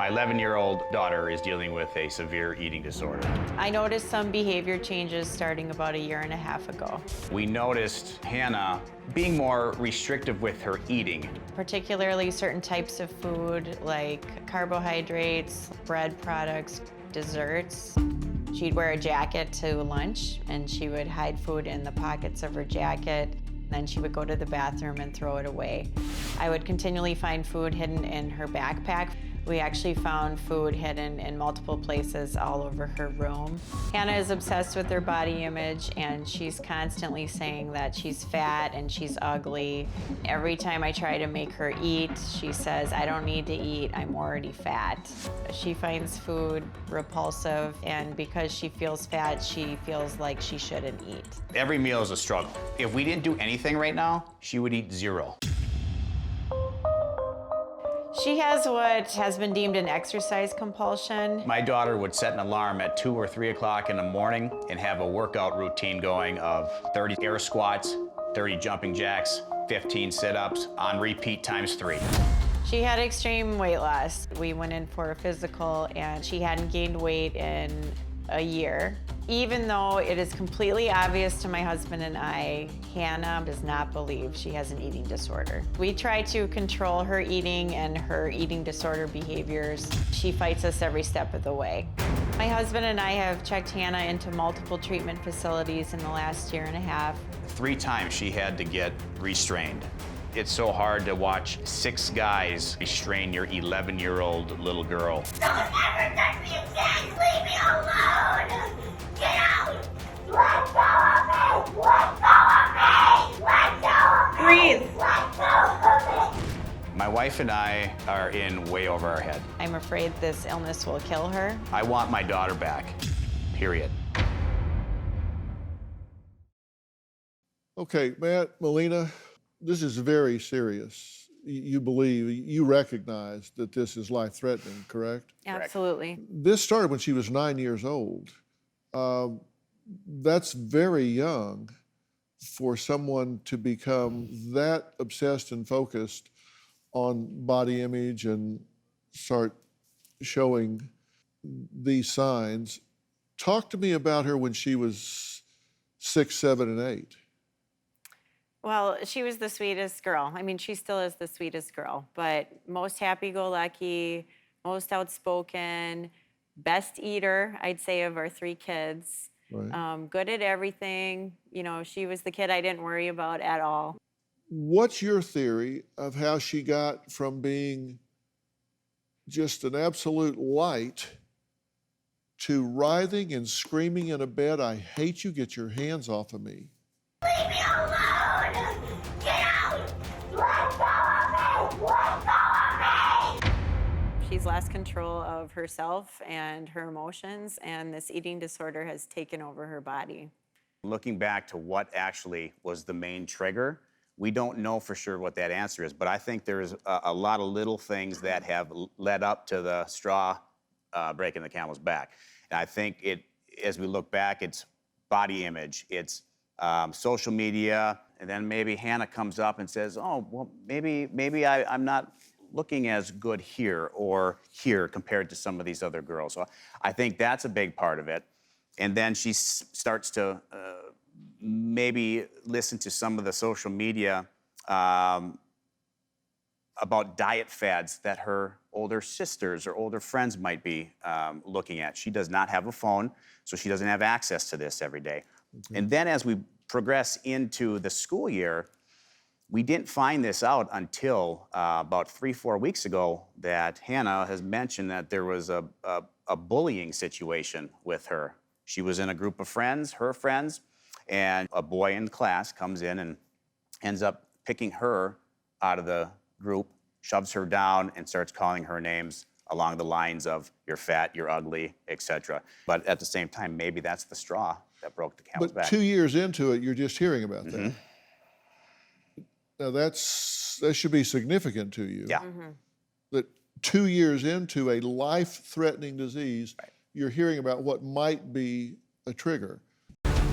My 11-year-old daughter is dealing with a severe eating disorder. I noticed some behavior changes starting about 1.5 years ago. We noticed Hannah being more restrictive with her eating. Particularly certain types of food like carbohydrates, bread products, desserts. She'd wear a jacket to lunch and she would hide food in the pockets of her jacket. Then she would go to the bathroom and throw it away. I would continually find food hidden in her backpack. We actually found food hidden in multiple places all over her room. Hannah is obsessed with her body image and she's constantly saying that she's fat and she's ugly. Every time I try to make her eat, she says, I don't need to eat, I'm already fat. She finds food repulsive, and because she feels fat, she feels like she shouldn't eat. Every meal is a struggle. If we didn't do anything right now, she would eat 0. She has what has been deemed an exercise compulsion. My daughter would set an alarm at 2 or 3 o'clock in the morning and have a workout routine going of 30 air squats, 30 jumping jacks, 15 sit-ups on repeat times 3. She had extreme weight loss. We went in for a physical and she hadn't gained weight in a year. Even though it is completely obvious to my husband and I, Hannah does not believe she has an eating disorder. We try to control her eating and her eating disorder behaviors. She fights us every step of the way. My husband and I have checked Hannah into multiple treatment facilities in the last 1.5 years. 3 times she had to get restrained. It's so hard to watch 6 guys restrain your 11-year-old little girl. Don't ever touch me again! Leave me alone! Get out! Let go of me! Let go of me! Let go of me! Breathe. Let go of me! My wife and I are in way over our head. I'm afraid this illness will kill her. I want my daughter back, period. Okay, Matt, Malina, this is very serious. You recognize that this is life-threatening, correct? Absolutely. This started when she was 9 years old. That's very young for someone to become that obsessed and focused on body image and start showing these signs. Talk to me about her when she was 6, 7, and 8. Well, she was the sweetest girl. I mean, she still is the sweetest girl, but most happy-go-lucky, most outspoken, best eater, I'd say, of our 3 kids. Right. Good at everything. You know, she was the kid I didn't worry about at all. What's your theory of how she got from being just an absolute light to writhing and screaming in a bed, I hate you, get your hands off of me? Leave me alone! Get out! Let go of me! Let go of me! She's lost control of herself and her emotions, and this eating disorder has taken over her body. Looking back to what actually was the main trigger, we don't know for sure what that answer is, but I think there's a lot of little things that have led up to the straw breaking the camel's back. And I think as we look back, it's body image, it's social media, and then maybe Hannah comes up and says, oh, well, maybe I'm not looking as good here or here compared to some of these other girls. So I think that's a big part of it. And then she starts to maybe listen to some of the social media about diet fads that her older sisters or older friends might be looking at. She does not have a phone, so she doesn't have access to this every day. Mm-hmm. And then as we progress into the school year, we didn't find this out until about 3-4 weeks ago that Hannah has mentioned that there was a bullying situation with her. She was in a group of friends, her friends, and a boy in class comes in and ends up picking her out of the group, shoves her down, and starts calling her names along the lines of, you're fat, you're ugly, etc. But at the same time, maybe that's the straw that broke the camel's back. But 2 years into it, you're just hearing about Mm-hmm. that. Now that should be significant to you. Yeah. Mm-hmm. That 2 years into a life-threatening disease, right, you're hearing about what might be a trigger.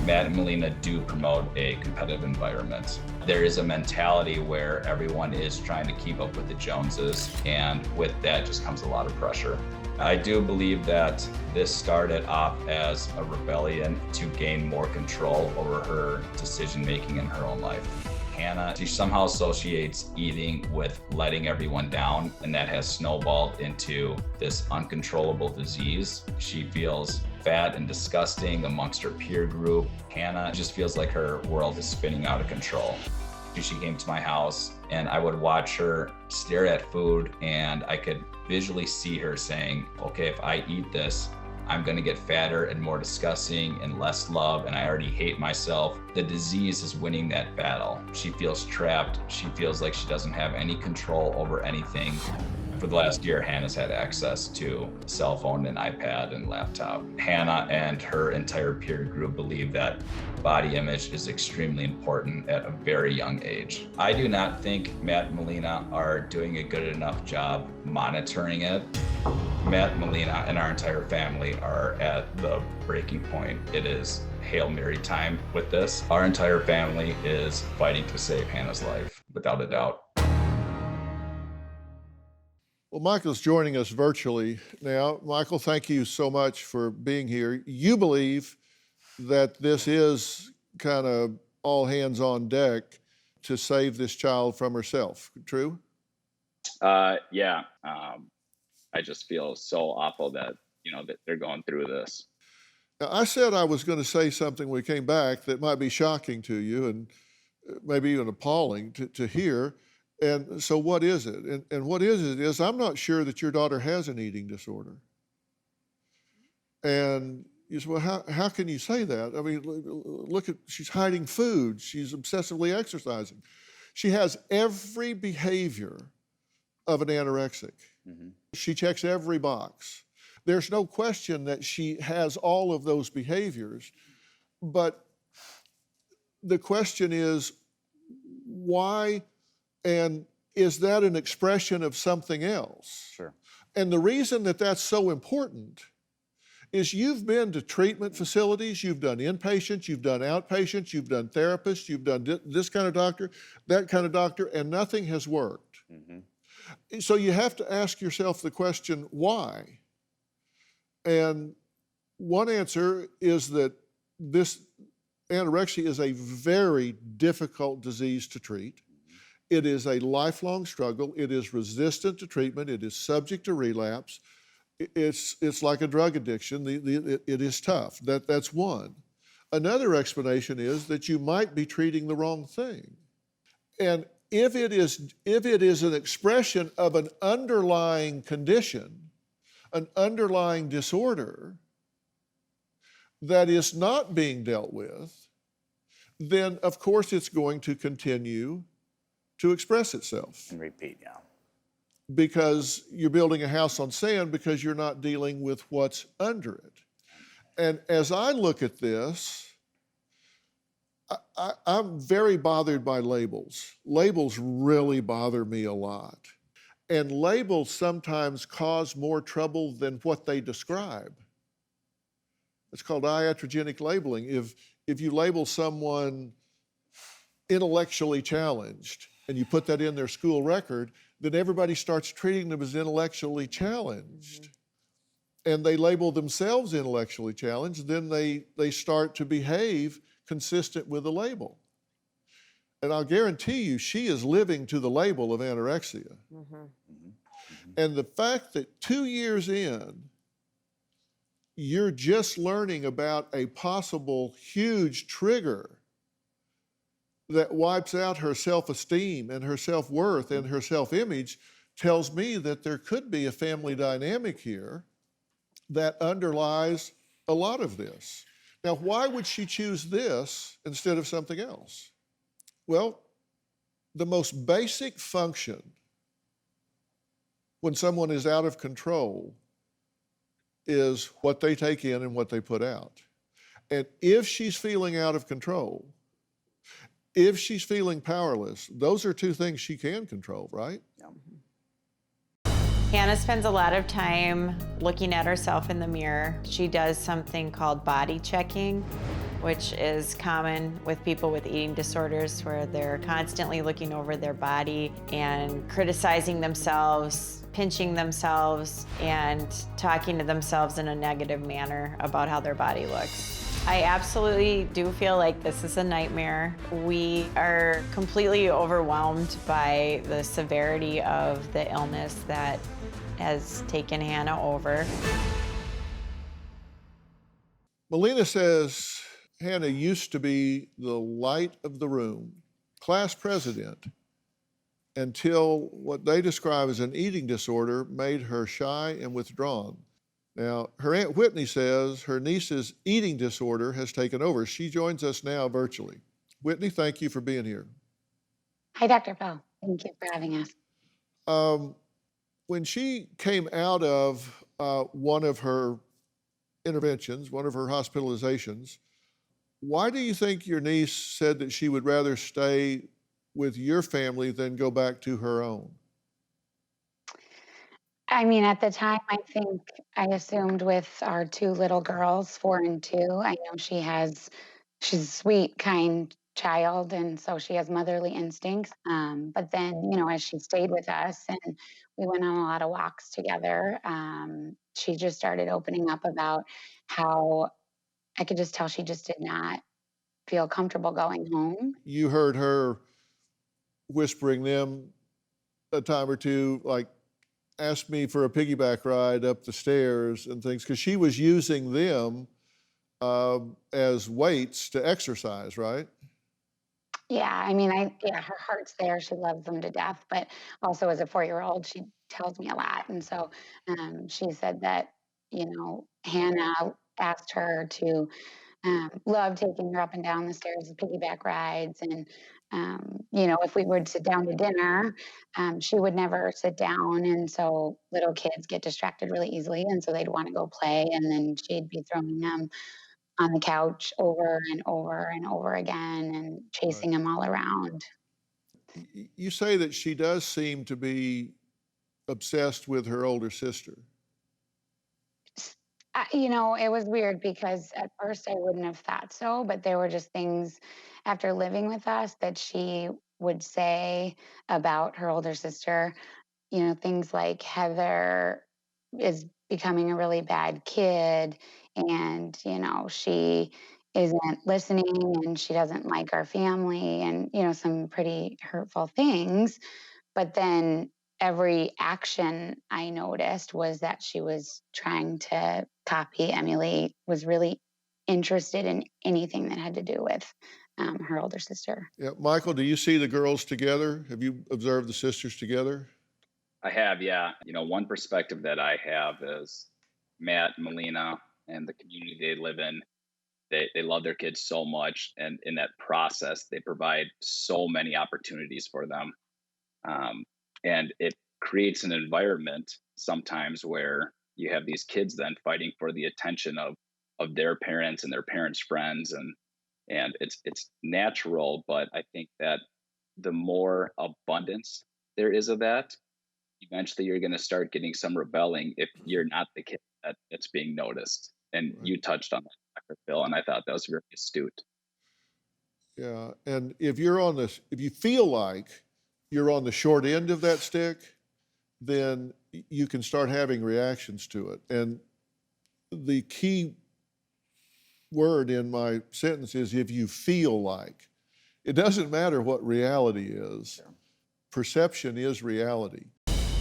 Matt and Malina do promote a competitive environment. There is a mentality where everyone is trying to keep up with the Joneses, and with that just comes a lot of pressure. I do believe that this started off as a rebellion to gain more control over her decision-making in her own life. Hannah, she somehow associates eating with letting everyone down, and that has snowballed into this uncontrollable disease. She feels fat and disgusting amongst her peer group. Hannah just feels like her world is spinning out of control. She came to my house and I would watch her stare at food, and I could visually see her saying, okay, if I eat this, I'm gonna get fatter and more disgusting and less love, and I already hate myself. The disease is winning that battle. She feels trapped. She feels like she doesn't have any control over anything. For the last year, Hannah's had access to a cell phone and iPad and laptop. Hannah and her entire peer group believe that body image is extremely important at a very young age. I do not think Matt and Malina are doing a good enough job monitoring it. Matt, Malina, and our entire family are at the breaking point. It is Hail Mary time with this. Our entire family is fighting to save Hannah's life, without a doubt. Well, Michael's joining us virtually now. Michael, thank you so much for being here. You believe that this is kind of all hands on deck to save this child from herself, true? Yeah. I just feel so awful that, that they're going through this. Now, I said I was going to say something when we came back that might be shocking to you and maybe even appalling to hear. And so what is it? And what it is I'm not sure that your daughter has an eating disorder. And you say, well, how can you say that? I mean, look at, she's hiding food. She's obsessively exercising. She has every behavior of an anorexic. Mm-hmm. She checks every box. There's no question that she has all of those behaviors. But the question is, why? And is that an expression of something else? Sure. And the reason that that's so important is you've been to treatment facilities, you've done inpatients, you've done outpatients, you've done therapists, you've done this kind of doctor, that kind of doctor, and nothing has worked. Mm-hmm. So you have to ask yourself the question, why? And one answer is that this anorexia is a very difficult disease to treat. It is a lifelong struggle. It is resistant to treatment. It is subject to relapse. It's like a drug addiction. It is tough. That's one. Another explanation is that you might be treating the wrong thing. And if it is an expression of an underlying condition, an underlying disorder that is not being dealt with, then of course it's going to continue to express itself. And repeat, yeah. Because you're building a house on sand because you're not dealing with what's under it. And as I look at this, I'm very bothered by labels. Labels really bother me a lot. And labels sometimes cause more trouble than what they describe. It's called iatrogenic labeling. If you label someone intellectually challenged and you put that in their school record, then everybody starts treating them as intellectually challenged. Mm-hmm. And they label themselves intellectually challenged, then they start to behave consistent with the label. And I'll guarantee you, she is living to the label of anorexia. Mm-hmm. Mm-hmm. And the fact that 2 years in, you're just learning about a possible huge trigger that wipes out her self-esteem and her self-worth and her self-image tells me that there could be a family dynamic here that underlies a lot of this. Now, why would she choose this instead of something else? Well, the most basic function when someone is out of control is what they take in and what they put out. And if she's feeling out of control, if she's feeling powerless, those are two things she can control, right? Yeah. Hannah spends a lot of time looking at herself in the mirror. She does something called body checking. which is common with people with eating disorders, where they're constantly looking over their body and criticizing themselves, pinching themselves, and talking to themselves in a negative manner about how their body looks. I absolutely do feel like this is a nightmare. We are completely overwhelmed by the severity of the illness that has taken Hannah over. Malina says Hannah used to be the light of the room, class president, until what they describe as an eating disorder made her shy and withdrawn. Now, her Aunt Whitney says her niece's eating disorder has taken over. She joins us now virtually. Whitney, thank you for being here. Hi, Dr. Phil. Thank you for having us. When she came out of one of her interventions, one of her hospitalizations, why do you think your niece said that she would rather stay with your family than go back to her own? I mean, at the time, I think I assumed with our two little girls, 4 and 2, I know she's a sweet, kind child, and so she has motherly instincts. But then, as she stayed with us and we went on a lot of walks together, she just started opening up about how I could just tell she just did not feel comfortable going home. You heard her whispering them a time or two, like, ask me for a piggyback ride up the stairs and things, because she was using them as weights to exercise, right? Yeah, I mean, her heart's there. She loves them to death, but also as a 4-year-old, she tells me a lot. And so she said that, Hannah asked her to love taking her up and down the stairs as piggyback rides. And, if we would sit down to dinner, she would never sit down. And so little kids get distracted really easily. And so they'd want to go play. And then she'd be throwing them on the couch over and over and over again and chasing them all around. You say that she does seem to be obsessed with her older sister. It was weird because at first I wouldn't have thought so, but there were just things after living with us that she would say about her older sister. Things like Heather is becoming a really bad kid, and, she isn't listening and she doesn't like our family, and, some pretty hurtful things. But then every action I noticed was that she was trying to copy, emulate, was really interested in anything that had to do with her older sister. Yeah, Michael, do you see the girls together? Have you observed the sisters together? I have, yeah. One perspective that I have is Matt and Malina and the community they live in. They love their kids so much, and in that process, they provide so many opportunities for them. And it creates an environment sometimes where you have these kids then fighting for the attention of their parents and their parents' friends, and it's natural, but I think that the more abundance there is of that, eventually you're going to start getting some rebelling if you're not the kid that's being noticed. And you touched on that, Dr. Phil, and I thought that was very astute. Yeah, and if you feel like you're on the short end of that stick, then you can start having reactions to it. And the key word in my sentence is if you feel like. It doesn't matter what reality is. Perception is reality.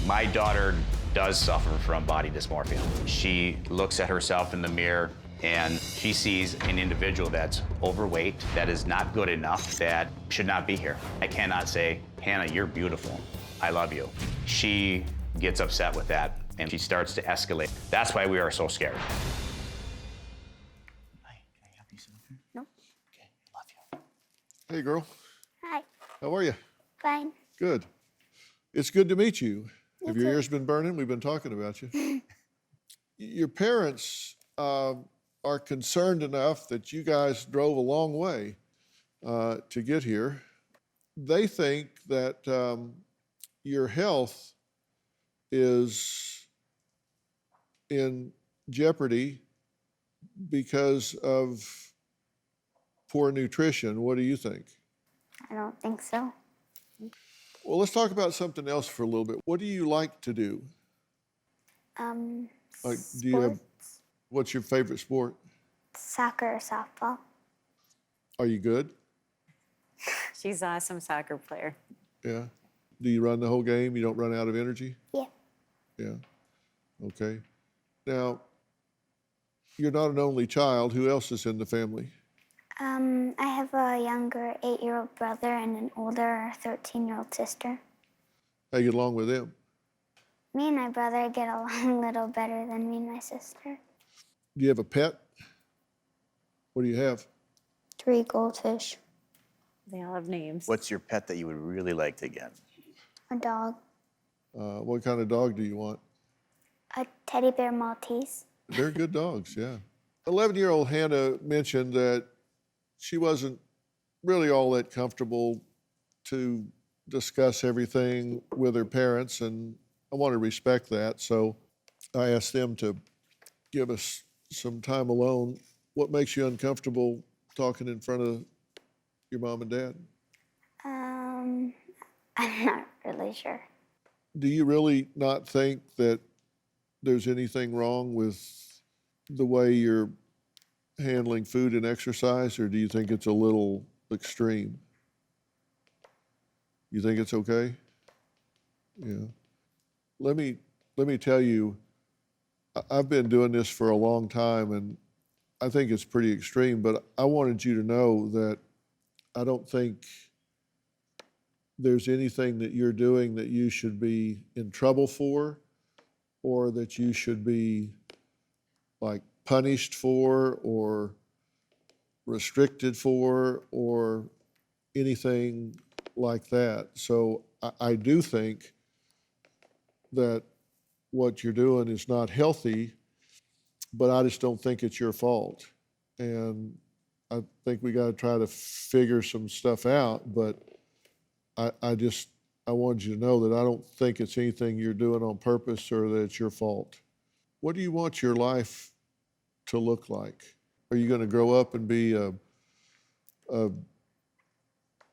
My daughter does suffer from body dysmorphia. She looks at herself in the mirror and she sees an individual that's overweight, that is not good enough, that should not be here. I cannot say, Hannah, you're beautiful. I love you. She gets upset with that and she starts to escalate. That's why we are so scared. Hi, can I help you sit up here? No. Okay, I love you. Hey, girl. Hi. How are you? Fine. Good. It's good to meet you. Me Have your too. ears been burning? We've been talking about you. Your parents are concerned enough that you guys drove a long way to get here. They think that your health is in jeopardy because of poor nutrition. What do you think? I don't think so. Well, let's talk about something else for a little bit. What do you like to do? Like, do you have, Sports, what's your favorite sport? soccer or softball. Are you good? She's an awesome soccer player. Yeah. Do you run the whole game? You don't run out of energy? Yeah. Yeah. Okay. Now, you're not an only child. Who else is in the family? I have a younger 8-year-old brother and an older 13-year-old sister. How you get along with them? Me and my brother get along a little better than me and my sister. Do you have a pet? What do you have? 3 goldfish, They all have names. What's your pet that you would really like to get? a dog, What kind of dog do you want? a teddy bear Maltese. They're good dogs, yeah. 11-year-old Hannah mentioned that she wasn't really all that comfortable to discuss everything with her parents, and I want to respect that. So I asked them to give us some time alone. What makes you uncomfortable talking in front of your mom and dad? I'm not really sure. Do you really not think that there's anything wrong with the way you're handling food and exercise, or do you think it's a little extreme? You think it's okay? Yeah. Let me tell you, I've been doing this for a long time, and I think it's pretty extreme, but I wanted you to know that I don't think there's anything that you're doing that you should be in trouble for, or that you should be like punished for or restricted for or anything like that. So I do think that what you're doing is not healthy, but I just don't think it's your fault. And I think we got to try to figure some stuff out, but I wanted you to know that I don't think it's anything you're doing on purpose or that it's your fault. What do you want your life to look like? Are you going to grow up and be a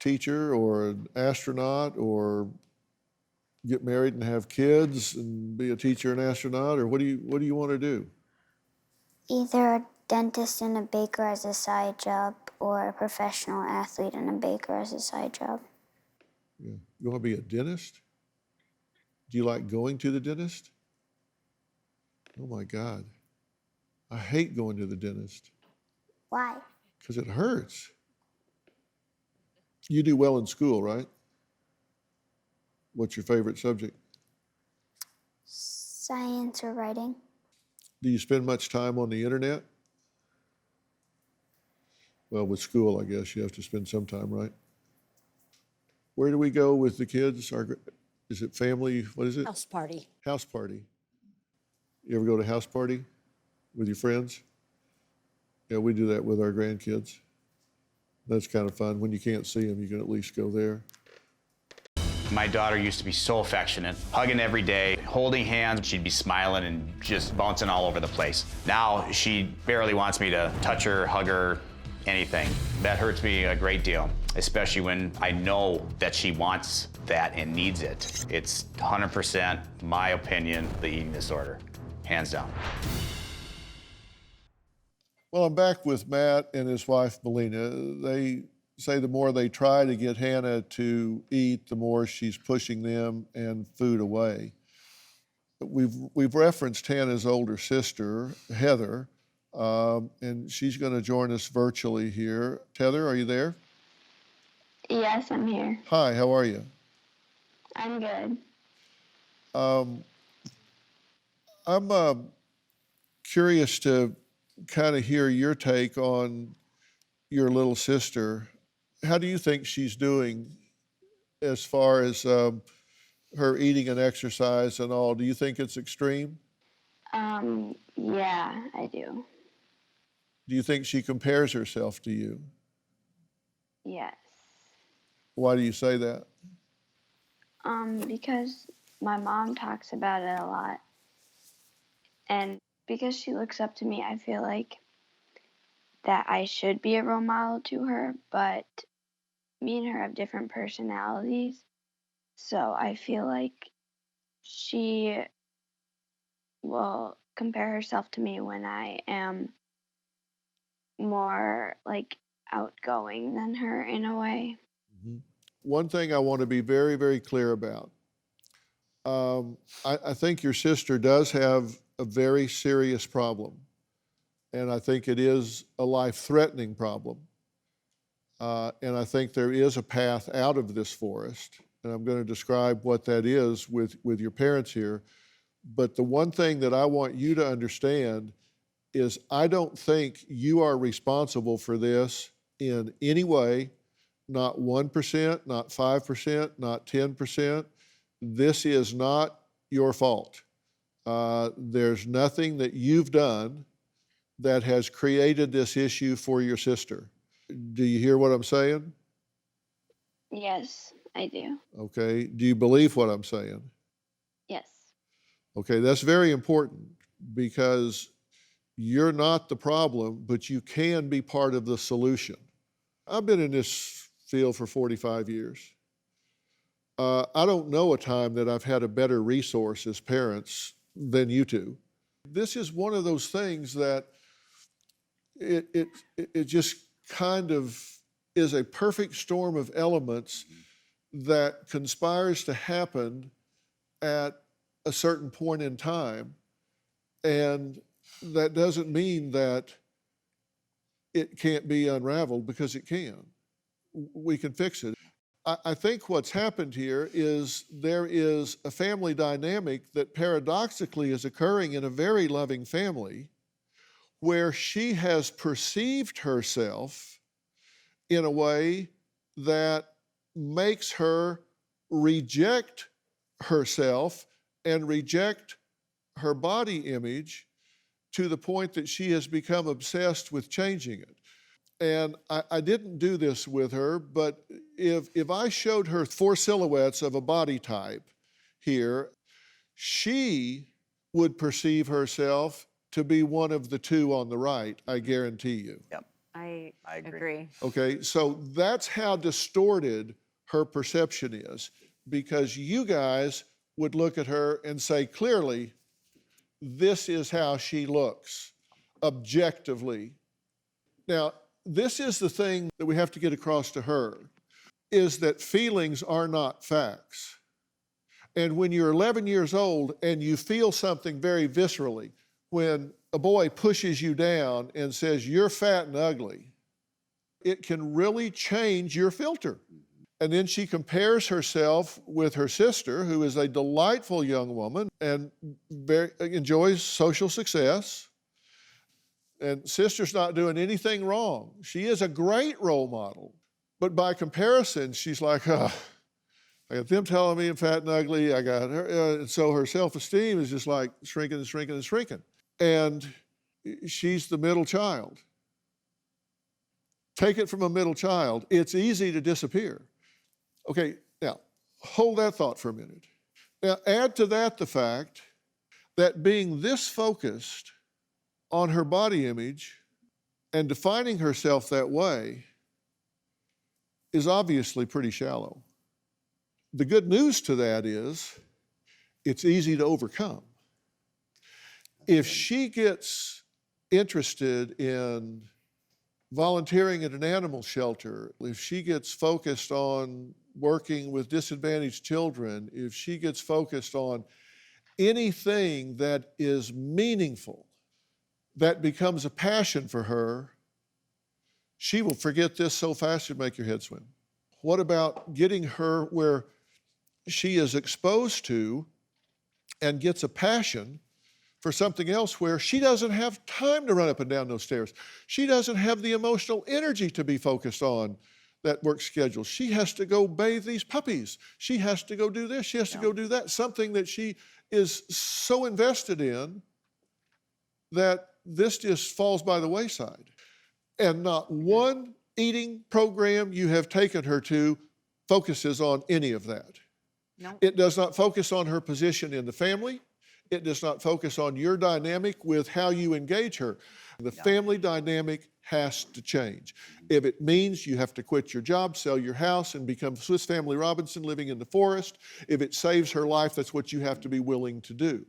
teacher or an astronaut, or get married and have kids and be a teacher and astronaut, or what do you want to do? Either a dentist and a baker as a side job, or a professional athlete and a baker as a side job. Yeah. You want to be a dentist? Do you like going to the dentist? Oh my God. I hate going to the dentist. Why? Because it hurts. You do well in school, right? What's your favorite subject? Science or writing. Do you spend much time on the internet? Well, with school, I guess you have to spend some time, right? Where do we go with the kids? Is it family? What is it? House party. House party. You ever go to house party with your friends? Yeah, we do that with our grandkids. That's kind of fun. When you can't see them, you can at least go there. My daughter used to be so affectionate, hugging every day, holding hands. She'd be smiling and just bouncing all over the place. Now she barely wants me to touch her, hug her, anything. That hurts me a great deal, especially when I know that she wants that and needs it. It's 100%, my opinion, the eating disorder, hands down. Well, I'm back with Matt and his wife, Malina. They say the more they try to get Hannah to eat, the more she's pushing them and food away. We've referenced Hannah's older sister, Heather, and she's going to join us virtually here. Heather, are you there? Yes, I'm here. Hi, how are you? I'm good. I'm curious to kind of hear your take on your little sister. How do you think she's doing as far as her eating and exercise and all? Do you think it's extreme? Yeah, I do. Do you think she compares herself to you? Yes. Why do you say that? Because my mom talks about it a lot. And because she looks up to me, I feel like that I should be a role model to her, but me and her have different personalities. So I feel like she will compare herself to me when I am more like outgoing than her in a way. One thing I want to be very, very clear about. I think your sister does have a very serious problem, and I think it is a life-threatening problem. And I think there is a path out of this forest, and I'm going to describe what that is with your parents here. But the one thing that I want you to understand is I don't think you are responsible for this in any way, not 1%, not 5%, not 10%. This is not your fault. There's nothing that you've done that has created this issue for your sister. Do you hear what I'm saying? Yes, I do. Okay. Do you believe what I'm saying? Yes. Okay, that's very important because you're not the problem, but you can be part of the solution. I've been in this field for 45 years. I don't know a time that I've had a better resource as parents than you two. This is one of those things that it just kind of is a perfect storm of elements that conspires to happen at a certain point in time. And that doesn't mean that it can't be unraveled, because it can. We can fix it. I think what's happened here is there is a family dynamic that paradoxically is occurring in a very loving family where she has perceived herself in a way that makes her reject herself and reject her body image to the point that she has become obsessed with changing it. And I didn't do this with her, but if I showed her 4 silhouettes of a body type here, she would perceive herself to be one of the 2 on the right, I guarantee you. Yep. I agree. Okay, so that's how distorted her perception is, because you guys would look at her and say, clearly, this is how she looks, objectively. Now, this is the thing that we have to get across to her, is that feelings are not facts. And when you're 11 years old and you feel something very viscerally, when a boy pushes you down and says, you're fat and ugly, it can really change your filter. And then she compares herself with her sister, who is a delightful young woman and enjoys social success. And sister's not doing anything wrong. She is a great role model. But by comparison, she's like, I got them telling me I'm fat and ugly. I got her. And so her self-esteem is just like shrinking and shrinking and shrinking. And she's the middle child. Take it from a middle child. It's easy to disappear. Okay, now, hold that thought for a minute. Now, add to that the fact that being this focused on her body image and defining herself that way is obviously pretty shallow. The good news to that is it's easy to overcome. If she gets interested in volunteering at an animal shelter, if she gets focused on working with disadvantaged children, if she gets focused on anything that is meaningful, that becomes a passion for her, she will forget this so fast it'll make your head swim. What about getting her where she is exposed to and gets a passion for something else where she doesn't have time to run up and down those stairs. She doesn't have the emotional energy to be focused on that work schedule. She has to go bathe these puppies. She has to go do this. She has to go do that. Something that she is so invested in that this just falls by the wayside. And not one eating program you have taken her to focuses on any of that. No. It does not focus on her position in the family. It does not focus on your dynamic with how you engage her. The family dynamic has to change. If it means you have to quit your job, sell your house, and become Swiss Family Robinson living in the forest, if it saves her life, that's what you have to be willing to do.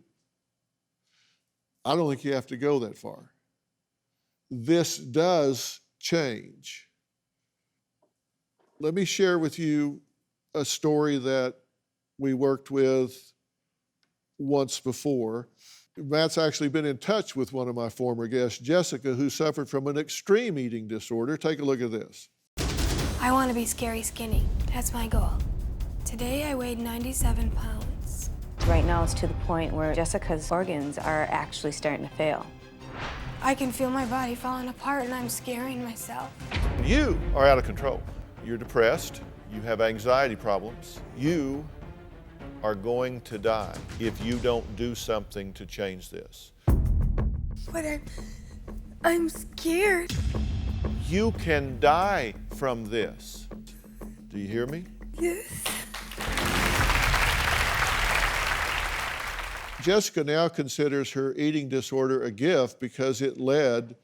I don't think you have to go that far. This does change. Let me share with you a story that we worked with once before. Matt's actually been in touch with one of my former guests, Jessica, who suffered from an extreme eating disorder. Take a look at this. I want to be scary skinny. That's my goal. Today I weighed 97 pounds. Right now it's to the point where Jessica's organs are actually starting to fail. I can feel my body falling apart and I'm scaring myself. You are out of control. You're depressed. You have anxiety problems. You are going to die if you don't do something to change this. But I'm scared. You can die from this. Do you hear me? Yes. Jessica now considers her eating disorder a gift because it led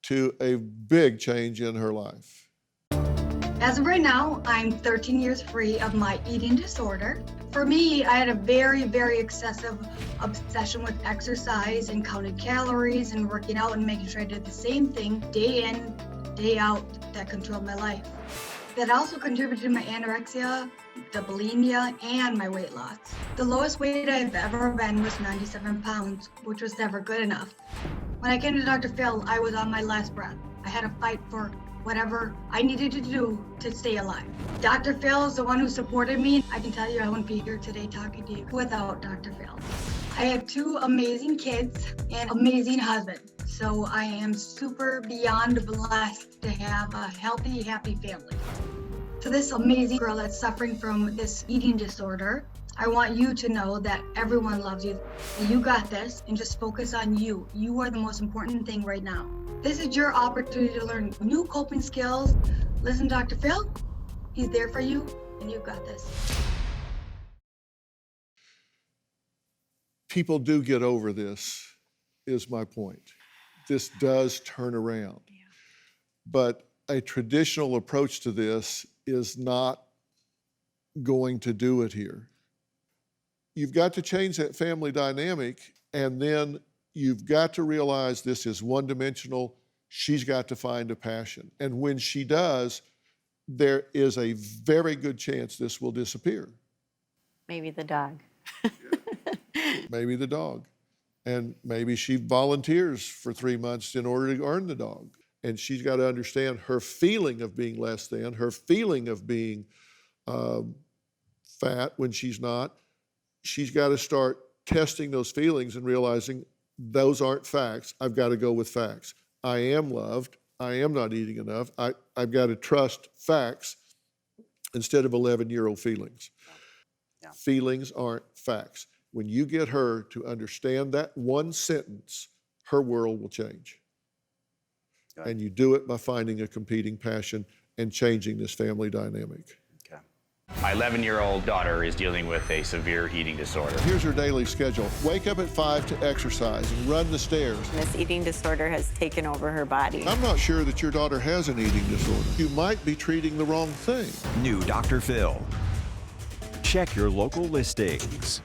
to a big change in her life. As of right now, I'm 13 years free of my eating disorder. For me, I had a very, very excessive obsession with exercise and counted calories and working out and making sure I did the same thing day in, day out that controlled my life. That also contributed to my anorexia, the bulimia, and my weight loss. The lowest weight I've ever been was 97 pounds, which was never good enough. When I came to Dr. Phil, I was on my last breath. I had to fight for whatever I needed to do to stay alive. Dr. Phil is the one who supported me. I can tell you I wouldn't be here today talking to you without Dr. Phil. I have 2 amazing kids and amazing husband. So I am super beyond blessed to have a healthy, happy family. To this amazing girl that's suffering from this eating disorder, I want you to know that everyone loves you. You got this, and just focus on you. You are the most important thing right now. This is your opportunity to learn new coping skills. Listen, Dr. Phil, he's there for you, and you got this. People do get over this, is my point. This does turn around. Yeah. But a traditional approach to this is not going to do it here. You've got to change that family dynamic, and then you've got to realize this is one-dimensional. She's got to find a passion. And when she does, there is a very good chance this will disappear. Maybe the dog. Maybe the dog. And maybe she volunteers for 3 months in order to earn the dog. And she's got to understand her feeling of being less than, her feeling of being fat when she's not. She's got to start testing those feelings and realizing those aren't facts. I've got to go with facts. I am loved. I am not eating enough. I've got to trust facts instead of 11-year-old feelings. Yeah. Feelings aren't facts. When you get her to understand that one sentence, her world will change. Good. And you do it by finding a competing passion and changing this family dynamic. Okay. My 11-year-old daughter is dealing with a severe eating disorder. Here's her daily schedule. Wake up at 5 to exercise and run the stairs. This eating disorder has taken over her body. I'm not sure that your daughter has an eating disorder. You might be treating the wrong thing. New Dr. Phil. Check your local listings.